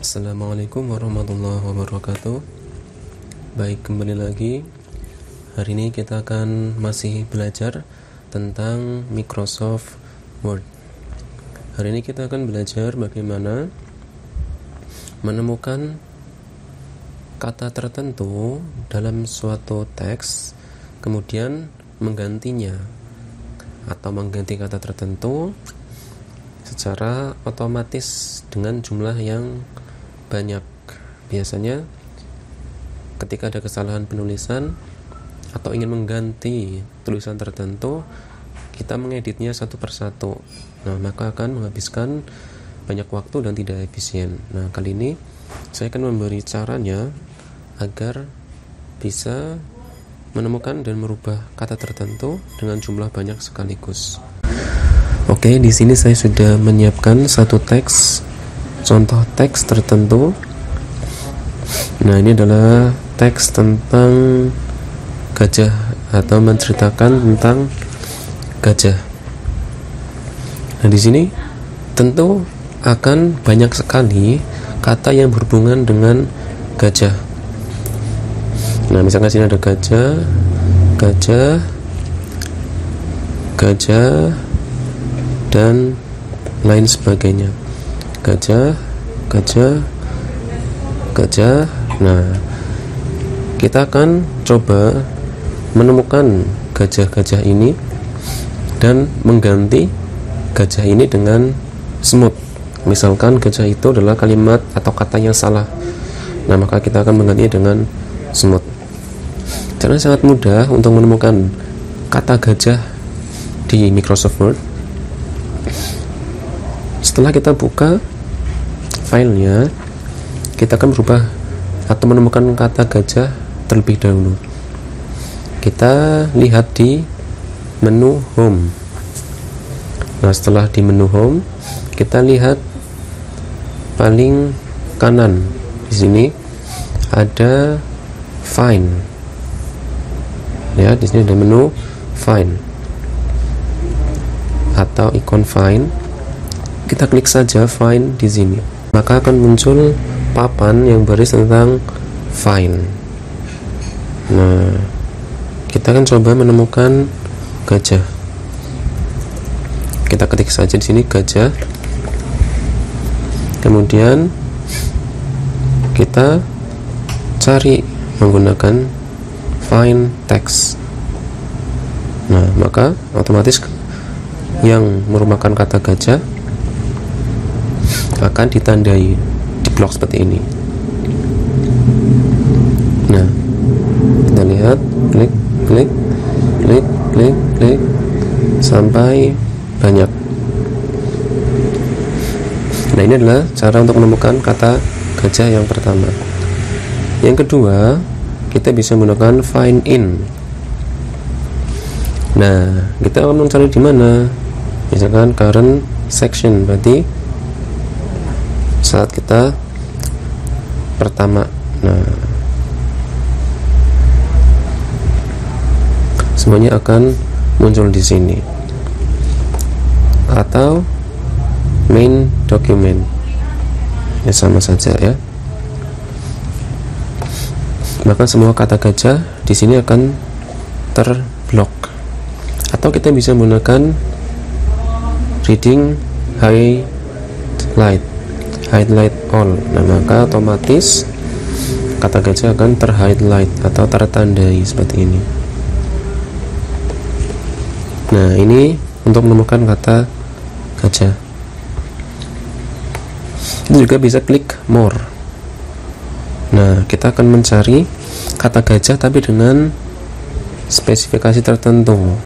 Assalamualaikum warahmatullahi wabarakatuh. Baik, kembali lagi. Hari ini kita akan masih belajar tentang Microsoft Word. Hari ini kita akan belajar bagaimana menemukan kata tertentu dalam suatu teks, kemudian menggantinya atau mengganti kata tertentu secara otomatis dengan jumlah yang banyak. Biasanya ketika ada kesalahan penulisan atau ingin mengganti tulisan tertentu, kita mengeditnya satu persatu. Nah, maka akan menghabiskan banyak waktu dan tidak efisien. Nah, kali ini saya akan memberi caranya agar bisa menemukan dan merubah kata tertentu dengan jumlah banyak sekaligus. Oke, di sini saya sudah menyiapkan satu teks, contoh teks tertentu. Nah, ini adalah teks tentang gajah atau menceritakan tentang gajah. Nah, di sini tentu akan banyak sekali kata yang berhubungan dengan gajah. Nah, misalkan sini ada gajah, dan lain sebagainya. Gajah. Nah, kita akan coba menemukan gajah-gajah ini dan mengganti gajah ini dengan semut. Misalkan gajah itu adalah kalimat atau katanya salah. Nah, maka kita akan menggantinya dengan semut. Caranya sangat mudah untuk menemukan kata gajah di Microsoft Word. Setelah kita buka filenya, kita akan berubah atau menemukan kata gajah terlebih dahulu. Kita lihat di menu home. Nah, setelah di menu home, kita lihat paling kanan. Di sini ada find. Ya, di sini ada menu find atau ikon find. Kita klik saja find di sini, maka akan muncul papan yang berisi tentang find. Nah, kita akan coba menemukan gajah. Kita ketik saja di sini gajah. Kemudian kita cari menggunakan find text. Nah, maka otomatis yang merupakan kata gajah akan ditandai di blok seperti ini. Nah, kita lihat, klik sampai banyak. Nah, ini adalah cara untuk menemukan kata gajah yang pertama. Yang kedua, kita bisa menggunakan find in. Nah, kita akan mencari di mana? Misalkan current section, berarti saat kita pertama. Nah, semuanya akan muncul di sini. Atau main document. Ya, sama saja ya. Maka semua kata gajah di sini akan terblok. Atau kita bisa menggunakan reading highlight all. Nah, maka otomatis kata gajah akan terhighlight atau tertandai seperti ini. Nah, ini untuk menemukan kata gajah. Kita juga bisa klik more. Nah, kita akan mencari kata gajah tapi dengan spesifikasi tertentu.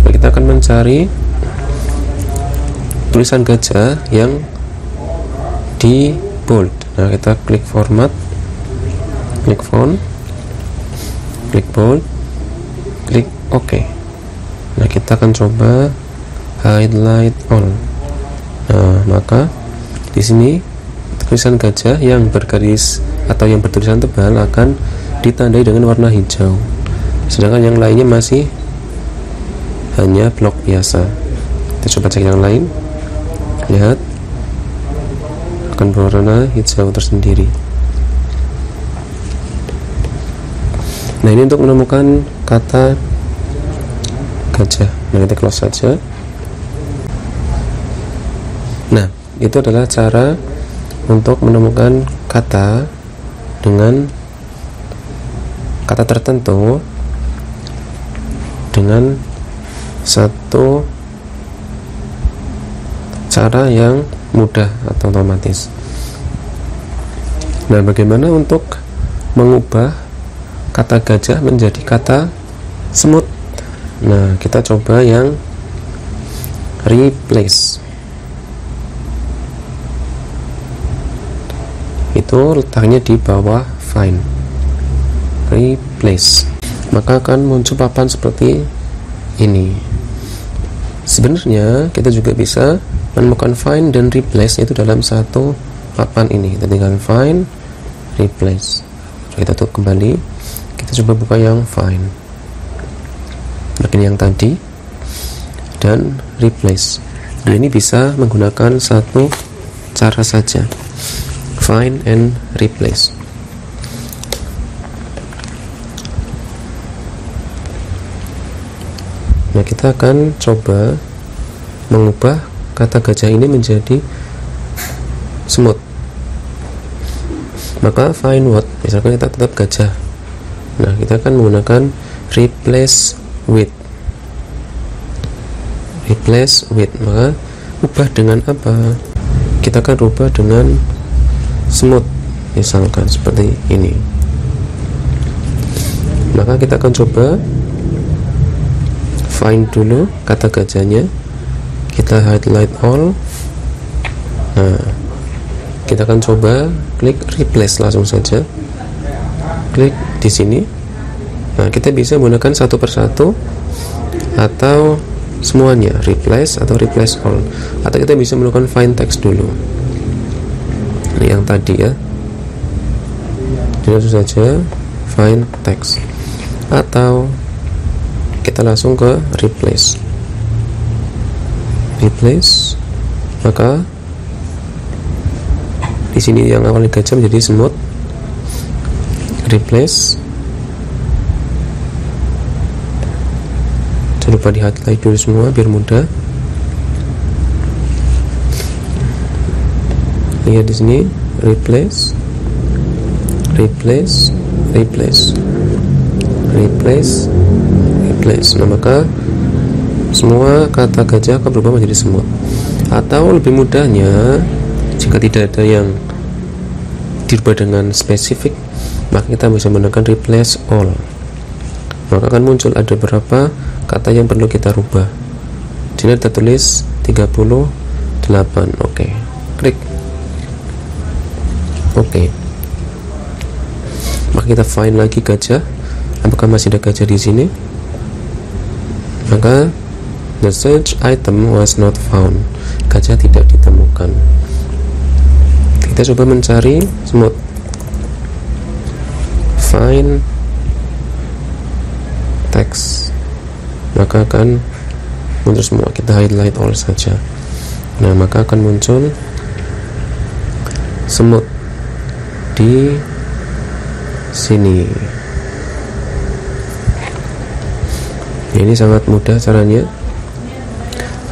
Kita akan mencari tulisan gajah yang di bold. Nah, kita klik format, klik font, klik bold, klik OK. Nah, kita akan coba highlight all. Nah, maka di sini tulisan gajah yang bergaris atau yang bertulisan tebal akan ditandai dengan warna hijau, sedangkan yang lainnya masih hanya blok biasa. Kita coba cek yang lain. Lihat, akan berwarna hijau tersendiri. Nah, ini untuk menemukan kata gajah. Nah, kita close saja. Nah, itu adalah cara untuk menemukan kata dengan kata tertentu dengan satu cara yang mudah atau otomatis. Nah, bagaimana untuk mengubah kata gajah menjadi kata semut? Nah, kita coba yang replace. Itu letaknya di bawah find. Replace. Maka akan muncul papan seperti ini. Sebenarnya kita juga bisa menemukan find dan replace itu dalam satu papan ini. Kita tinggal find, replace. Kita tutup kembali. Kita coba buka yang find, yang tadi, dan replace. Nah, ini bisa menggunakan satu cara saja, find and replace. Nah, kita akan coba mengubah kata gajah ini menjadi semut. Maka find what, misalkan kita tetap gajah. Nah, kita akan menggunakan replace with. Replace with, maka ubah dengan apa? Kita akan ubah dengan semut, misalkan seperti ini. Maka kita akan coba find dulu kata gajahnya, kita highlight all. Nah, kita akan coba klik replace langsung saja, klik di sini. Nah, kita bisa menggunakan satu persatu atau semuanya, replace atau replace all, atau kita bisa melakukan find text dulu. Ini yang tadi ya, langsung saja find text, atau kita langsung ke replace. Maka di sini yang awalnya gajah menjadi semut. Replace, jangan lupa di highlight dulu semua biar mudah. Lihat di sini, replace. Nah, maka semua kata gajah akan berubah menjadi semut. Atau lebih mudahnya, jika tidak ada yang dirubah dengan spesifik, maka kita bisa menggunakan replace all. Maka akan muncul ada berapa kata yang perlu kita rubah. Di sini kita tulis 38. Oke. Klik oke. Maka kita find lagi gajah. Apakah masih ada gajah di sini? Maka the search item was not found. Gajah tidak ditemukan. Kita coba mencari semut. Find text, maka akan muncul semua. Kita highlight all saja. Nah, maka akan muncul semut di sini. Ini sangat mudah caranya.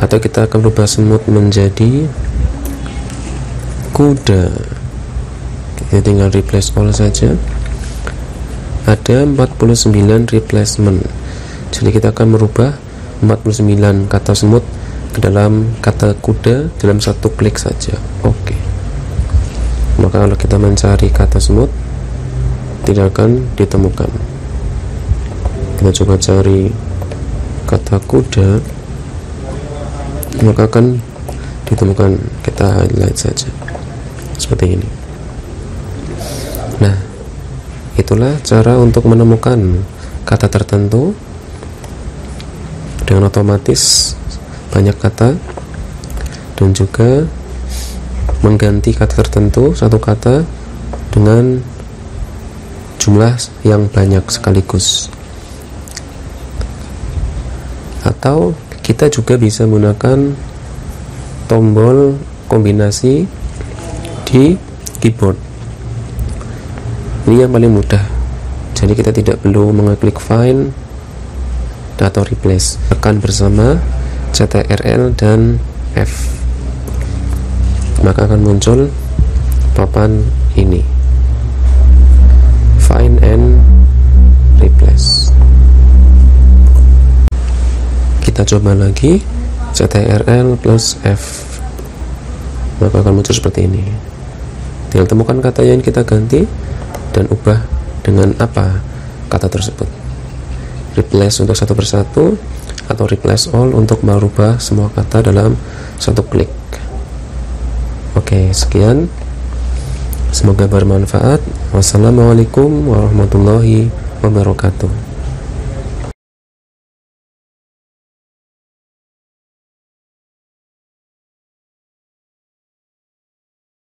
Atau kita akan rubah semut menjadi kuda. Kita tinggal replace all saja. Ada 49 replacement. Jadi kita akan merubah 49 kata semut ke dalam kata kuda dalam satu klik saja. Oke. Maka kalau kita mencari kata semut, tidak akan ditemukan. Kita coba cari kata kuda, maka akan ditemukan. Kita highlight saja seperti ini. Nah, itulah cara untuk menemukan kata tertentu dengan otomatis banyak kata, dan juga mengganti kata tertentu, satu kata dengan jumlah yang banyak sekaligus. Atau kita juga bisa menggunakan tombol kombinasi di keyboard. Ini yang paling mudah, jadi kita tidak perlu mengeklik find atau replace, tekan bersama CTRL dan F, maka akan muncul papan ini, find and replace. Kita coba lagi, CTRL plus F, maka akan muncul seperti ini. Tinggal temukan kata yang kita ganti dan ubah dengan apa kata tersebut. Replace untuk satu persatu atau replace all untuk merubah semua kata dalam satu klik. Oke, sekian, semoga bermanfaat. Wassalamualaikum warahmatullahi wabarakatuh.